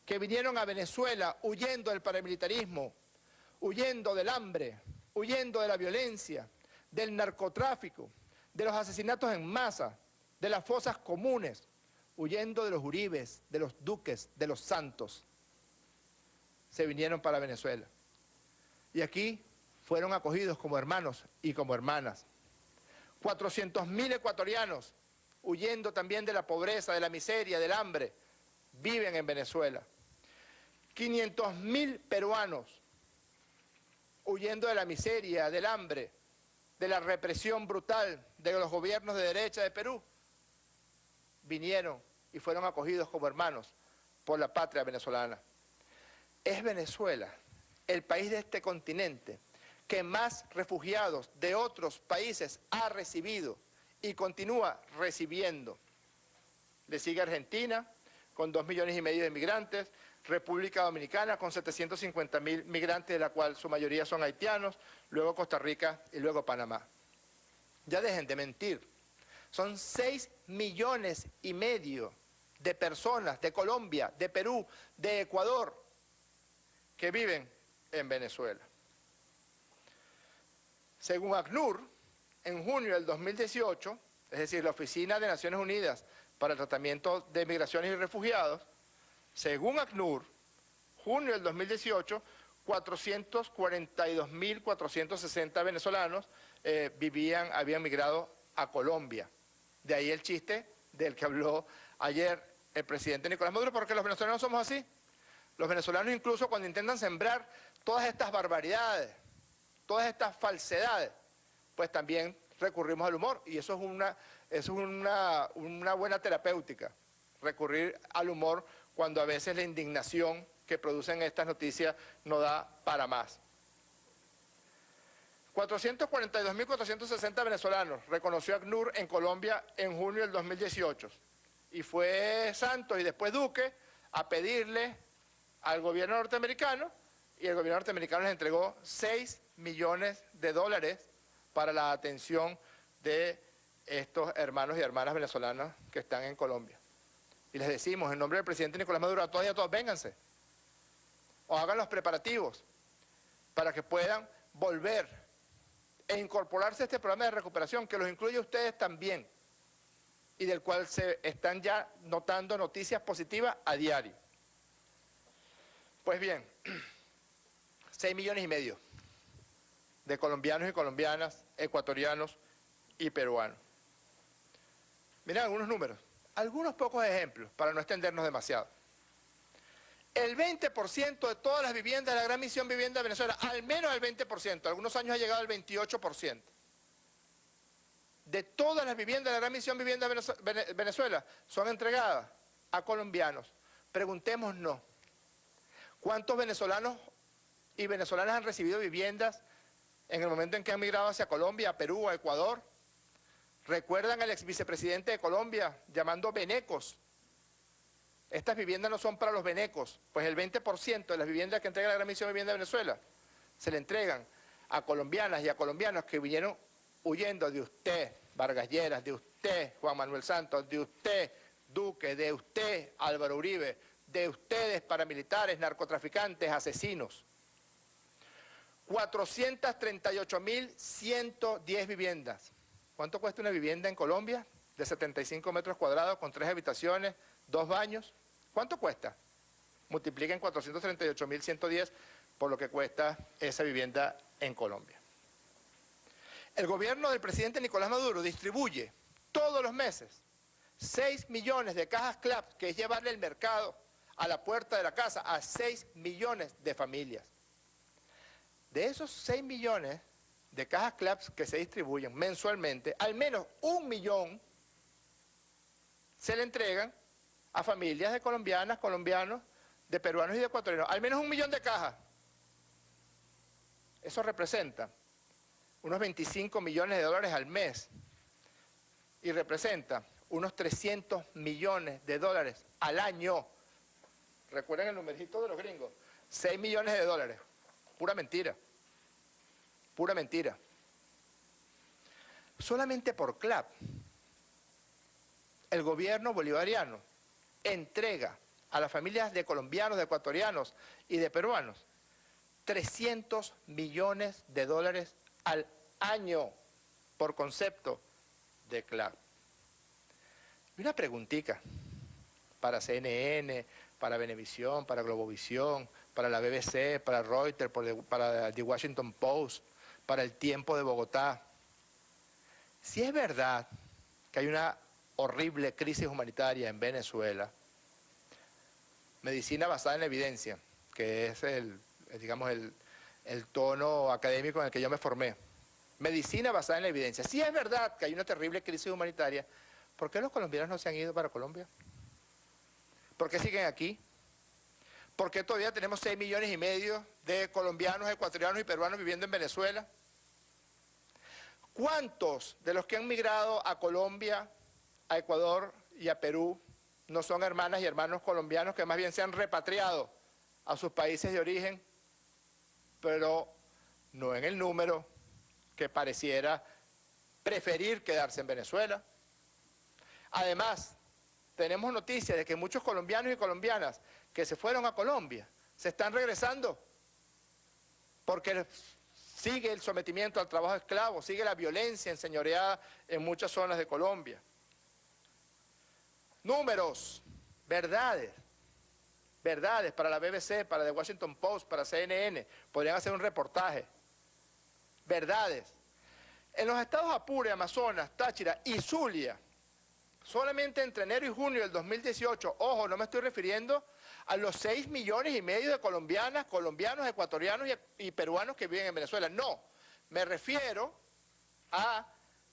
[SPEAKER 27] que vinieron a Venezuela huyendo del paramilitarismo, huyendo del hambre, huyendo de la violencia, del narcotráfico, de los asesinatos en masa, de las fosas comunes, huyendo de los Uribes, de los Duques, de los Santos. Se vinieron para Venezuela. Y aquí fueron acogidos como hermanos y como hermanas. 400.000 ecuatorianos, huyendo también de la pobreza, de la miseria, del hambre, viven en Venezuela. 500.000 peruanos, huyendo de la miseria, del hambre, de la represión brutal de los gobiernos de derecha de Perú, vinieron y fueron acogidos como hermanos por la patria venezolana. Es Venezuela, el país de este continente, que más refugiados de otros países ha recibido y continúa recibiendo. Le sigue Argentina, con 2,5 millones de migrantes, República Dominicana, con 750.000 migrantes, de la cual su mayoría son haitianos, luego Costa Rica y luego Panamá. Ya dejen de mentir. Son 6,5 millones de personas de Colombia, de Perú, de Ecuador, que viven en Venezuela. Según ACNUR, en junio del 2018, es decir, la Oficina de Naciones Unidas para el Tratamiento de Migraciones y Refugiados, según ACNUR, junio del 2018, 442.460 venezolanos habían migrado a Colombia. De ahí el chiste del que habló ayer el presidente Nicolás Maduro, porque los venezolanos somos así. Los venezolanos incluso cuando intentan sembrar todas estas barbaridades, todas estas falsedades, pues también recurrimos al humor, y eso es una buena terapéutica, recurrir al humor cuando a veces la indignación que producen estas noticias no da para más. 442.460 venezolanos reconoció ACNUR en Colombia en junio del 2018, y fue Santos y después Duque a pedirle al gobierno norteamericano, y el gobierno norteamericano les entregó $6 millones para la atención de estos hermanos y hermanas venezolanas que están en Colombia. Y les decimos, en nombre del presidente Nicolás Maduro, a todos y a todos, vénganse, o hagan los preparativos para que puedan volver e incorporarse a este programa de recuperación, que los incluye a ustedes también, y del cual se están ya notando noticias positivas a diario. Pues bien, 6,5 millones de colombianos y colombianas, ecuatorianos y peruanos. Miren algunos números, algunos pocos ejemplos para no extendernos demasiado. El 20% de todas las viviendas de la Gran Misión Vivienda de Venezuela, al menos el 20%, algunos años ha llegado al 28%. De todas las viviendas de la Gran Misión Vivienda de Venezuela son entregadas a colombianos. Preguntémonos, ¿cuántos venezolanos y venezolanas han recibido viviendas en el momento en que han migrado hacia Colombia, a Perú, a Ecuador? ¿Recuerdan al ex vicepresidente de Colombia llamando venecos? Estas viviendas no son para los venecos, pues el 20% de las viviendas que entrega la Gran Misión Vivienda de Venezuela se le entregan a colombianas y a colombianos que vinieron huyendo de usted, Vargas Lleras, de usted, Juan Manuel Santos, de usted, Duque, de usted, Álvaro Uribe, de ustedes, paramilitares, narcotraficantes, asesinos. 438.110 viviendas. ¿Cuánto cuesta una vivienda en Colombia? De 75 metros cuadrados, con 3 habitaciones, 2 baños. ¿Cuánto cuesta? Multipliquen 438.110 por lo que cuesta esa vivienda en Colombia. El gobierno del presidente Nicolás Maduro distribuye todos los meses 6 millones de cajas CLAP, que es llevarle el mercado a la puerta de la casa a 6 millones de familias. De esos 6 millones de cajas CLAP que se distribuyen mensualmente, al menos 1 millón se le entregan a familias de colombianas, colombianos, de peruanos y de ecuatorianos. Al menos 1 millón de cajas. Eso representa unos $25 millones al mes y representa unos 300 millones de dólares al año. Recuerden el numerito de los gringos, 6 millones de dólares. Pura mentira. Pura mentira. Solamente por CLAP, el gobierno bolivariano entrega a las familias de colombianos, de ecuatorianos y de peruanos 300 millones de dólares al año por concepto de CLAP. Y una preguntita para CNN, para Venevisión, para Globovisión, para la BBC, para Reuters, para The Washington Post, para El Tiempo de Bogotá. Si es verdad que hay una horrible crisis humanitaria en Venezuela, medicina basada en la evidencia, que es el tono académico en el que yo me formé, medicina basada en la evidencia. Si es verdad que hay una terrible crisis humanitaria, ¿por qué los colombianos no se han ido para Colombia? ¿Por qué siguen aquí? ¿Por qué todavía tenemos 6 millones y medio de colombianos, ecuatorianos y peruanos viviendo en Venezuela? ¿Cuántos de los que han migrado a Colombia, a Ecuador y a Perú no son hermanas y hermanos colombianos que más bien se han repatriado a sus países de origen, pero no en el número que pareciera preferir quedarse en Venezuela? Además, tenemos noticias de que muchos colombianos y colombianas que se fueron a Colombia se están regresando porque sigue el sometimiento al trabajo esclavo, sigue la violencia enseñoreada en muchas zonas de Colombia. Números, verdades para la BBC, para The Washington Post, para CNN, podrían hacer un reportaje. Verdades. En los estados Apure, Amazonas, Táchira y Zulia, solamente entre enero y junio del 2018, ojo, no me estoy refiriendo a los 6 millones y medio de colombianas, colombianos, ecuatorianos y peruanos que viven en Venezuela. No, me refiero a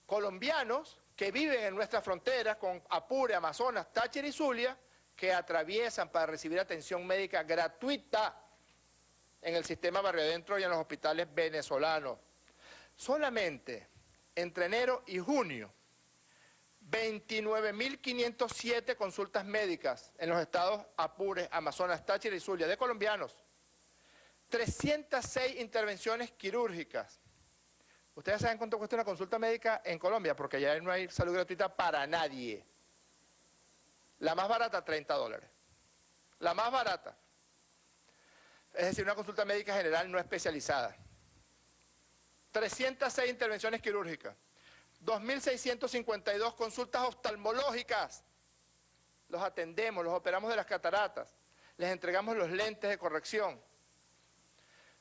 [SPEAKER 27] colombianos que viven en nuestras fronteras con Apure, Amazonas, Táchira y Zulia, que atraviesan para recibir atención médica gratuita en el sistema Barrio Adentro y en los hospitales venezolanos. Solamente entre enero y junio, 29.507 consultas médicas en los estados Apure, Amazonas, Táchira y Zulia de colombianos, 306 intervenciones quirúrgicas. ¿Ustedes saben cuánto cuesta una consulta médica en Colombia? Porque allá no hay salud gratuita para nadie. La más barata, $30. La más barata. Es decir, una consulta médica general no especializada. 306 intervenciones quirúrgicas. 2.652 consultas oftalmológicas. Los atendemos, los operamos de las cataratas. Les entregamos los lentes de corrección.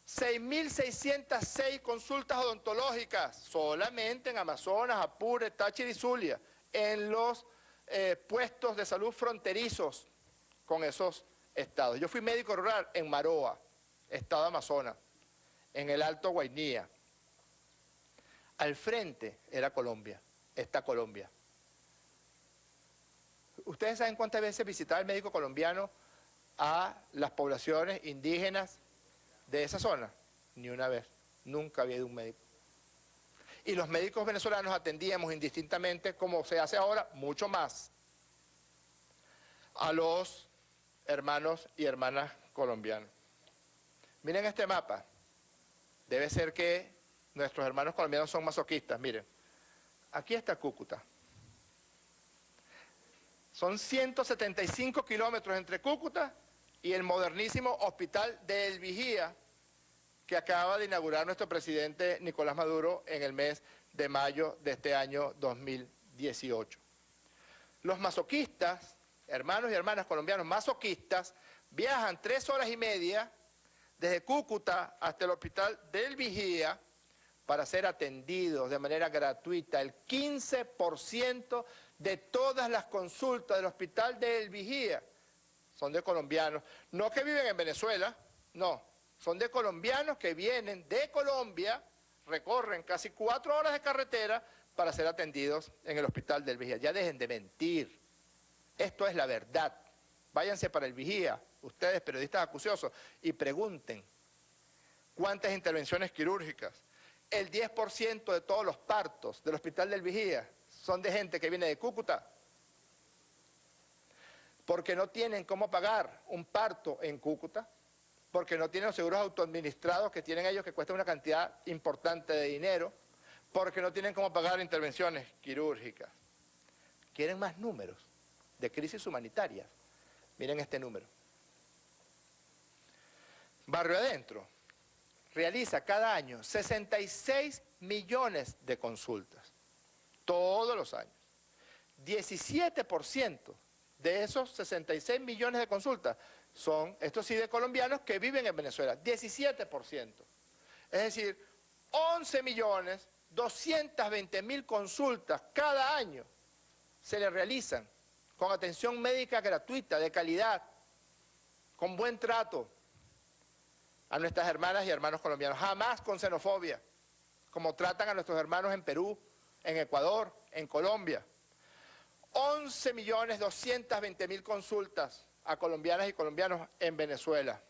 [SPEAKER 27] 6.606 consultas odontológicas, solamente en Amazonas, Apure, Táchira y Zulia, en los puestos de salud fronterizos con esos estados. Yo fui médico rural en Maroa, estado de Amazonas, en el Alto Guainía. Al frente era Colombia, está Colombia. ¿Ustedes saben cuántas veces visitaba el médico colombiano a las poblaciones indígenas de esa zona? Ni una vez, nunca había ido un médico. Y los médicos venezolanos atendíamos indistintamente, como se hace ahora, mucho más, a los hermanos y hermanas colombianos. Miren este mapa, debe ser que nuestros hermanos colombianos son masoquistas. Miren, aquí está Cúcuta. Son 175 kilómetros entre Cúcuta y el modernísimo Hospital de El Vigía, que acaba de inaugurar nuestro presidente Nicolás Maduro en el mes de mayo de este año 2018. Los masoquistas, hermanos y hermanas colombianos masoquistas, viajan 3 horas y media desde Cúcuta hasta el Hospital del Vigía para ser atendidos de manera gratuita. El 15% de todas las consultas del Hospital del Vigía son de colombianos, no que viven en Venezuela, no. Son de colombianos que vienen de Colombia, recorren casi 4 horas de carretera para ser atendidos en el Hospital del Vigía. Ya dejen de mentir. Esto es la verdad. Váyanse para el Vigía, ustedes periodistas acuciosos, y pregunten cuántas intervenciones quirúrgicas. El 10% de todos los partos del Hospital del Vigía son de gente que viene de Cúcuta porque no tienen cómo pagar un parto en Cúcuta, porque no tienen los seguros autoadministrados que tienen ellos, que cuestan una cantidad importante de dinero, porque no tienen cómo pagar intervenciones quirúrgicas. ¿Quieren más números de crisis humanitarias? Miren este número. Barrio Adentro realiza cada año 66 millones de consultas, todos los años. 17% de esos 66 millones de consultas son, estos sí, de colombianos que viven en Venezuela, 17%. Es decir, 11.220.000 consultas cada año se le realizan con atención médica gratuita, de calidad, con buen trato a nuestras hermanas y hermanos colombianos, jamás con xenofobia, como tratan a nuestros hermanos en Perú, en Ecuador, en Colombia. 11.220.000 consultas a colombianas y colombianos en Venezuela.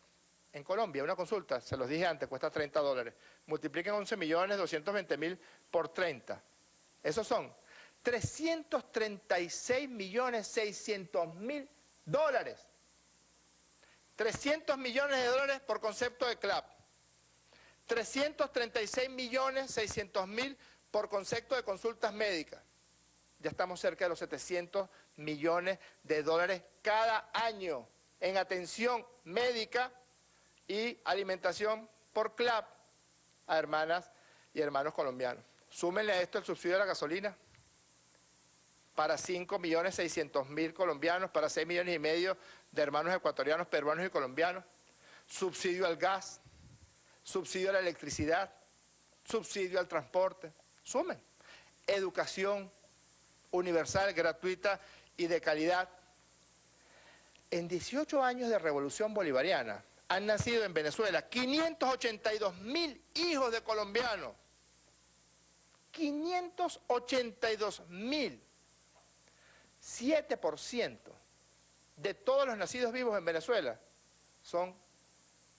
[SPEAKER 27] En Colombia, una consulta, se los dije antes, cuesta $30. Multipliquen 11.220.000 por 30. Esos son $336.600.000. 300 millones de dólares por concepto de CLAP. 336.600.000 por concepto de consultas médicas. Ya estamos cerca de los 700 millones de dólares cada año en atención médica y alimentación por CLAP a hermanas y hermanos colombianos. Súmenle a esto el subsidio de la gasolina para 5.600.000 colombianos, para 6,5 millones de hermanos ecuatorianos, peruanos y colombianos. Subsidio al gas, subsidio a la electricidad, subsidio al transporte. Sumen. Educación universal, gratuita y de calidad. En 18 años de revolución bolivariana han nacido en Venezuela 582.000 hijos de colombianos. 582.000. 7% de todos los nacidos vivos en Venezuela son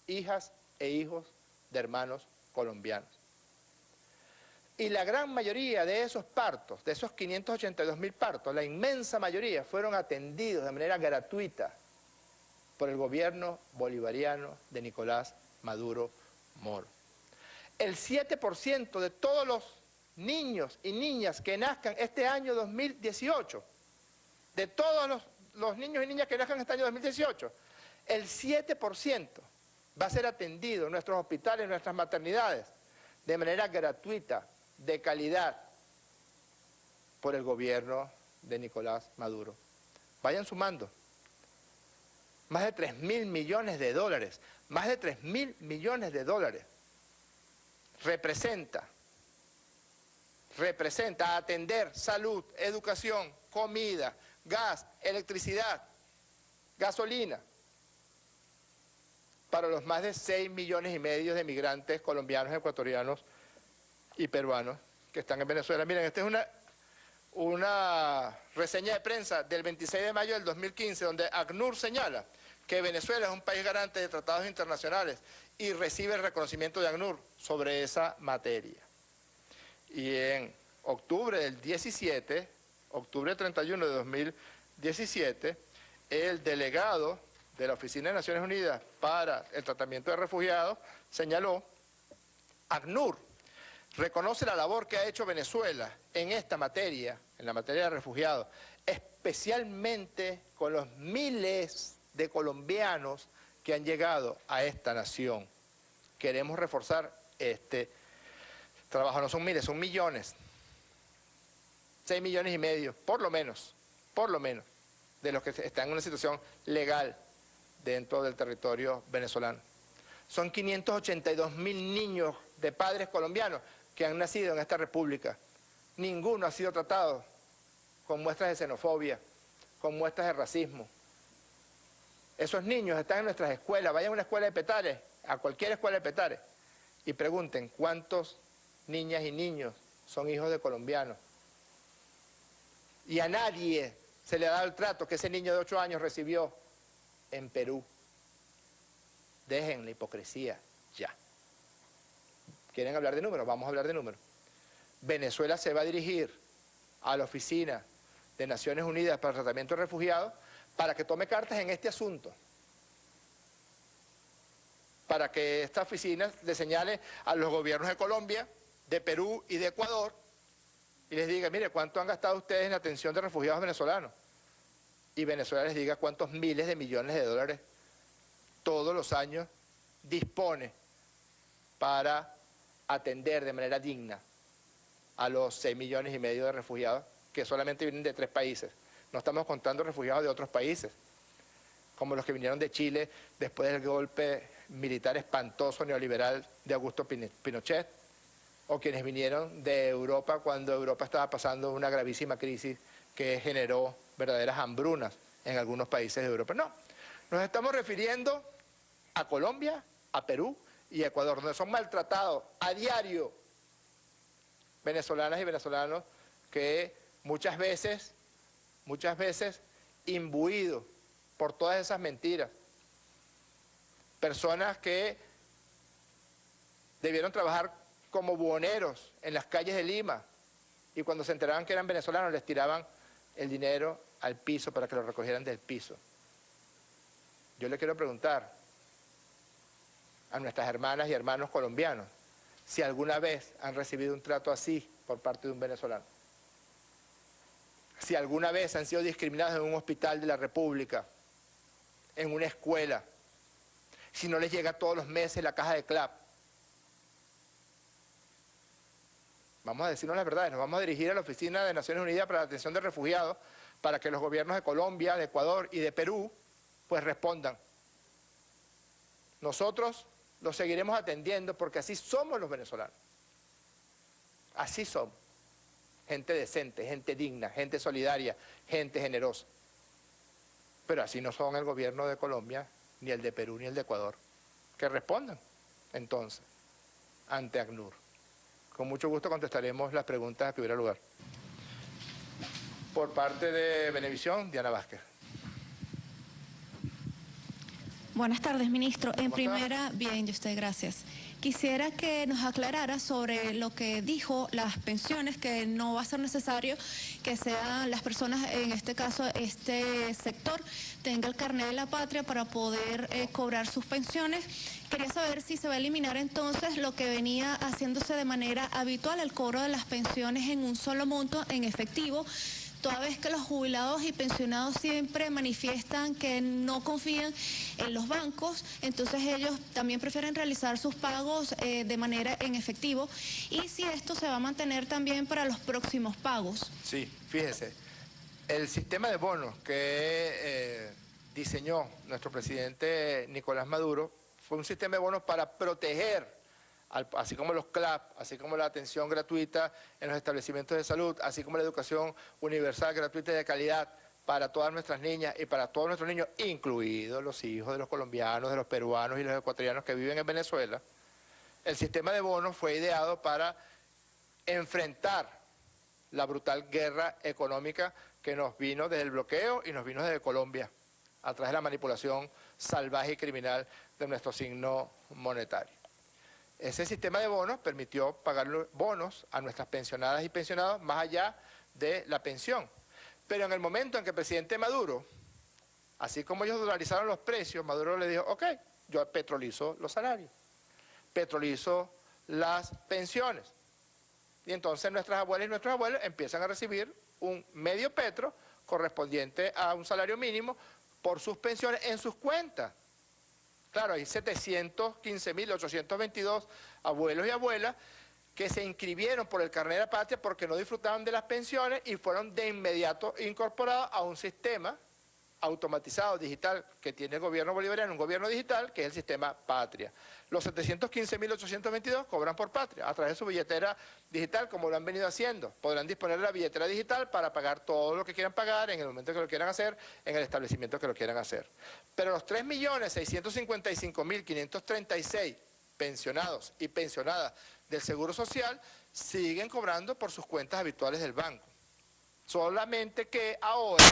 [SPEAKER 27] hijas e hijos de hermanos colombianos. Y la gran mayoría de esos partos, de esos 582.000 partos, la inmensa mayoría fueron atendidos de manera gratuita por el gobierno bolivariano de Nicolás Maduro Moro. El 7% de todos los niños y niñas que nazcan este año 2018, de todos los niños y niñas que nazcan este año 2018, el 7% va a ser atendido en nuestros hospitales, en nuestras maternidades, de manera gratuita, de calidad, por el gobierno de Nicolás Maduro. Vayan sumando. Más de 3.000 millones de dólares, más de 3.000 millones de dólares representa atender salud, educación, comida, gas, electricidad, gasolina, para los más de 6,5 millones de migrantes colombianos, ecuatorianos y peruanos que están en Venezuela. Miren, esta es una reseña de prensa del 26 de mayo del 2015, donde ACNUR señala que Venezuela es un país garante de tratados internacionales y recibe el reconocimiento de ACNUR sobre esa materia. Y en octubre del 17, octubre 31 de 2017, el delegado de la Oficina de Naciones Unidas para el Tratamiento de Refugiados señaló: ACNUR reconoce la labor que ha hecho Venezuela en esta materia, en la materia de refugiados, especialmente con los miles de colombianos que han llegado a esta nación. Queremos reforzar este trabajo. No son miles, son millones. 6,5 millones, por lo menos, de los que están en una situación legal dentro del territorio venezolano. Son 582.000 niños de padres colombianos que han nacido en esta república. Ninguno ha sido tratado con muestras de xenofobia, con muestras de racismo. Esos niños están en nuestras escuelas. Vayan a una escuela de Petare, a cualquier escuela de Petare, y pregunten cuántos niñas y niños son hijos de colombianos. Y a nadie se le ha dado el trato que ese niño de 8 años recibió en Perú. Dejen la hipocresía ya. ¿Quieren hablar de números? Vamos a hablar de números. Venezuela se va a dirigir a la Oficina de Naciones Unidas para el Tratamiento de Refugiados para que tome cartas en este asunto, para que esta oficina le señale a los gobiernos de Colombia, de Perú y de Ecuador y les diga, mire, ¿cuánto han gastado ustedes en la atención de refugiados venezolanos? Y Venezuela les diga cuántos miles de millones de dólares todos los años dispone para atender de manera digna a los 6,5 millones de refugiados que solamente vienen de 3 países. No estamos contando refugiados de otros países, como los que vinieron de Chile después del golpe militar espantoso neoliberal de Augusto Pinochet, o quienes vinieron de Europa cuando Europa estaba pasando una gravísima crisis que generó verdaderas hambrunas en algunos países de Europa. No, nos estamos refiriendo a Colombia, a Perú y a Ecuador, donde son maltratados a diario venezolanas y venezolanos que muchas veces imbuidos por todas esas mentiras, personas que debieron trabajar como buhoneros en las calles de Lima y cuando se enteraban que eran venezolanos les tiraban el dinero al piso para que lo recogieran del piso. Yo le quiero preguntar a nuestras hermanas y hermanos colombianos si alguna vez han recibido un trato así por parte de un venezolano. Si alguna vez han sido discriminados en un hospital de la República, en una escuela, si no les llega todos los meses la caja de CLAP. Vamos a decirnos la verdad, nos vamos a dirigir a la Oficina de Naciones Unidas para la Atención de Refugiados para que los gobiernos de Colombia, de Ecuador y de Perú pues respondan. Nosotros los seguiremos atendiendo porque así somos los venezolanos. Así somos. Gente decente, gente digna, gente solidaria, gente generosa. Pero así no son el gobierno de Colombia, ni el de Perú, ni el de Ecuador. Que respondan, entonces, ante ACNUR. Con mucho gusto contestaremos las preguntas que hubiera lugar. Por parte de Venevisión, Diana Vázquez.
[SPEAKER 3] Buenas tardes, ministro. En primera, bien, y usted, gracias. Quisiera que nos aclarara sobre lo que dijo las pensiones, que no va a ser necesario que sean las personas, en este caso, este sector, tenga el carnet de la patria para poder cobrar sus pensiones. Quería saber si se va a eliminar entonces lo que venía haciéndose de manera habitual, el cobro de las pensiones en un solo monto, en efectivo, toda vez que los jubilados y pensionados siempre manifiestan que no confían en los bancos, entonces ellos también prefieren realizar sus pagos de manera en efectivo, y si esto se va a mantener también para los próximos pagos.
[SPEAKER 27] Sí, fíjese, el sistema de bonos que diseñó nuestro presidente Nicolás Maduro fue un sistema de bonos para proteger, así como los CLAP, así como la atención gratuita en los establecimientos de salud, así como la educación universal, gratuita y de calidad para todas nuestras niñas y para todos nuestros niños, incluidos los hijos de los colombianos, de los peruanos y los ecuatorianos que viven en Venezuela. El sistema de bonos fue ideado para enfrentar la brutal guerra económica que nos vino desde el bloqueo y nos vino desde Colombia, a través de la manipulación salvaje y criminal de nuestro signo monetario. Ese sistema de bonos permitió pagar bonos a nuestras pensionadas y pensionados más allá de la pensión. Pero en el momento en que el presidente Maduro, así como ellos dolarizaron los precios, Maduro le dijo, ok, yo petrolizo los salarios, petrolizo las pensiones. Y entonces nuestras abuelas y nuestros abuelos empiezan a recibir un medio petro correspondiente a un salario mínimo por sus pensiones en sus cuentas. Claro, hay 715.822 abuelos y abuelas que se inscribieron por el carnet de la patria porque no disfrutaban de las pensiones y fueron de inmediato incorporados a un sistema automatizado digital que tiene el gobierno bolivariano, un gobierno digital que es el sistema Patria. Los 715.822 cobran por Patria a través de su billetera digital, como lo han venido haciendo. Podrán disponer de la billetera digital para pagar todo lo que quieran pagar en el momento que lo quieran hacer, en el establecimiento que lo quieran hacer. Pero los 3.655.536 pensionados y pensionadas del Seguro Social siguen cobrando por sus cuentas habituales del banco. Solamente que ahora